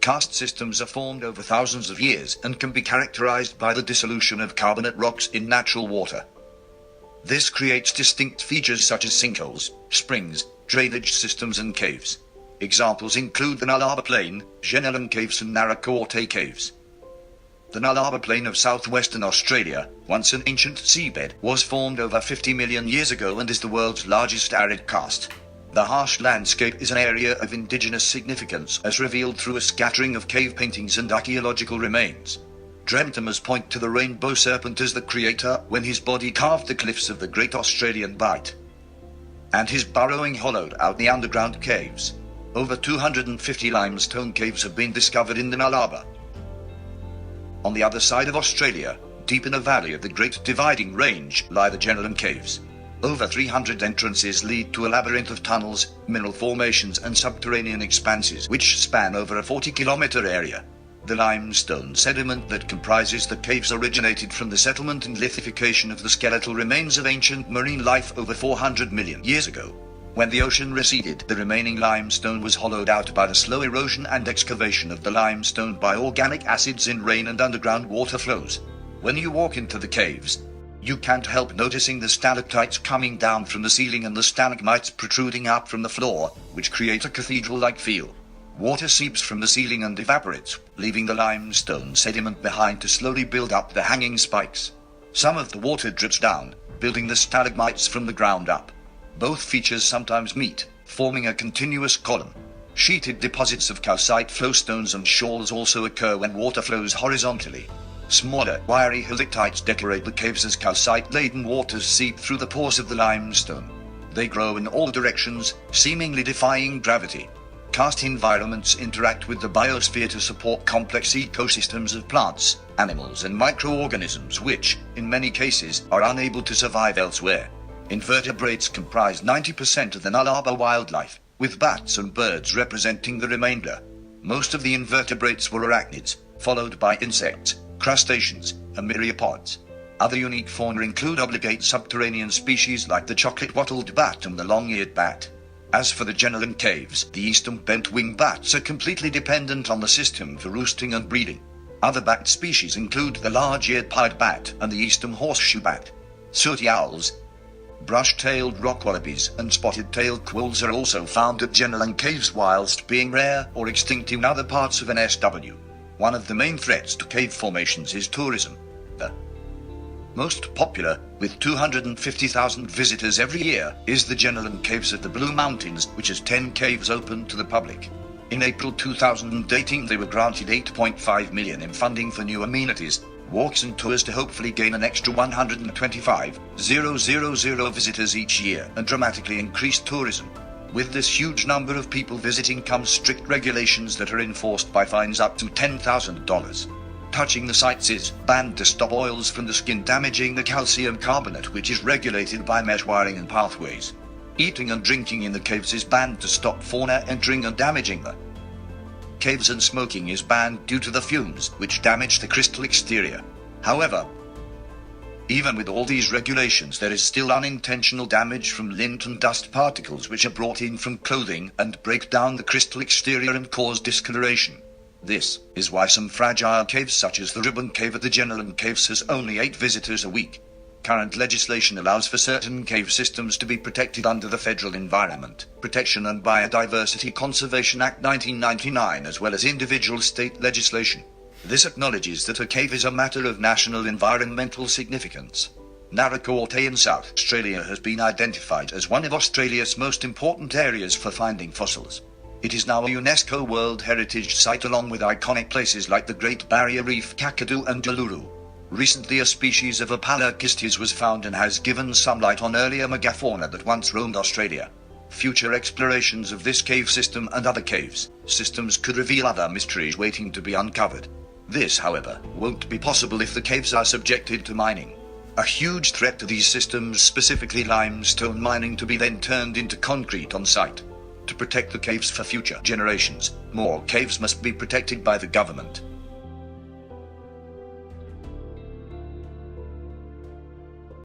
Karst systems are formed over thousands of years and can be characterized by the dissolution of carbonate rocks in natural water. This creates distinct features such as sinkholes, springs, drainage systems and caves. Examples include the Nullarbor Plain, Jennellen Caves and Narracoorte Caves. The Nullarbor Plain of southwestern Australia, once an ancient seabed, was formed over 50 million years ago and is the world's largest arid karst. The harsh landscape is an area of indigenous significance as revealed through a scattering of cave paintings and archaeological remains. Dremtamers point to the rainbow serpent as the creator when his body carved the cliffs of the Great Australian Bight, and his burrowing hollowed out the underground caves. Over 250 limestone caves have been discovered in the Nullarbor. On the other side of Australia, deep in a valley of the Great Dividing Range, lie the Jennellen Caves. Over 300 entrances lead to a labyrinth of tunnels, mineral formations and subterranean expanses which span over a 40-kilometer area. The limestone sediment that comprises the caves originated from the settlement and lithification of the skeletal remains of ancient marine life over 400 million years ago. When the ocean receded, the remaining limestone was hollowed out by the slow erosion and excavation of the limestone by organic acids in rain and underground water flows. When you walk into the caves, you can't help noticing the stalactites coming down from the ceiling and the stalagmites protruding up from the floor, which create a cathedral-like feel. Water seeps from the ceiling and evaporates, leaving the limestone sediment behind to slowly build up the hanging spikes. Some of the water drips down, building the stalagmites from the ground up. Both features sometimes meet, forming a continuous column. Sheeted deposits of calcite flowstones and shoals also occur when water flows horizontally. Smaller, wiry helictites decorate the caves as calcite-laden waters seep through the pores of the limestone. They grow in all directions, seemingly defying gravity. Karst environments interact with the biosphere to support complex ecosystems of plants, animals and microorganisms which, in many cases, are unable to survive elsewhere. Invertebrates comprise 90% of the Nullarbor wildlife, with bats and birds representing the remainder. Most of the invertebrates were arachnids, followed by insects, crustaceans, and myriapods. Other unique fauna include obligate subterranean species like the chocolate-wattled bat and the long-eared bat. As for the Jennellen Caves, the eastern bent-wing bats are completely dependent on the system for roosting and breeding. Other bat species include the large-eared pied bat and the eastern horseshoe bat. Sooty owls, brush-tailed rock wallabies, and spotted-tailed quolls are also found at Jennellen Caves whilst being rare or extinct in other parts of NSW. One of the main threats to cave formations is tourism. The most popular, with 250,000 visitors every year, is the Jennellen Caves of the Blue Mountains, which has 10 caves open to the public. In April 2018 they were granted $8.5 million in funding for new amenities, walks and tours to hopefully gain an extra 125,000 visitors each year and dramatically increase tourism. With this huge number of people visiting comes strict regulations that are enforced by fines up to $10,000. Touching the sites is banned to stop oils from the skin damaging the calcium carbonate, which is regulated by mesh wiring and pathways. Eating and drinking in the caves is banned to stop fauna entering and damaging the caves, and smoking is banned due to the fumes, which damage the crystal exterior. However, even with all these regulations, there is still unintentional damage from lint and dust particles which are brought in from clothing and break down the crystal exterior and cause discoloration. This is why some fragile caves such as the Ribbon Cave at the Jennellen Caves has only 8 visitors a week. Current legislation allows for certain cave systems to be protected under the Federal Environment Protection and Biodiversity Conservation Act 1999 as well as individual state legislation. This acknowledges that a cave is a matter of national environmental significance. Narracoorte in South Australia has been identified as one of Australia's most important areas for finding fossils. It is now a UNESCO World Heritage Site along with iconic places like the Great Barrier Reef, Kakadu and Uluru. Recently a species of Apalakistes was found and has given some light on earlier megafauna that once roamed Australia. Future explorations of this cave system and other caves systems could reveal other mysteries waiting to be uncovered. This, however, won't be possible if the caves are subjected to mining. A huge threat to these systems, specifically limestone mining, to be then turned into concrete on site. To protect the caves for future generations, more caves must be protected by the government.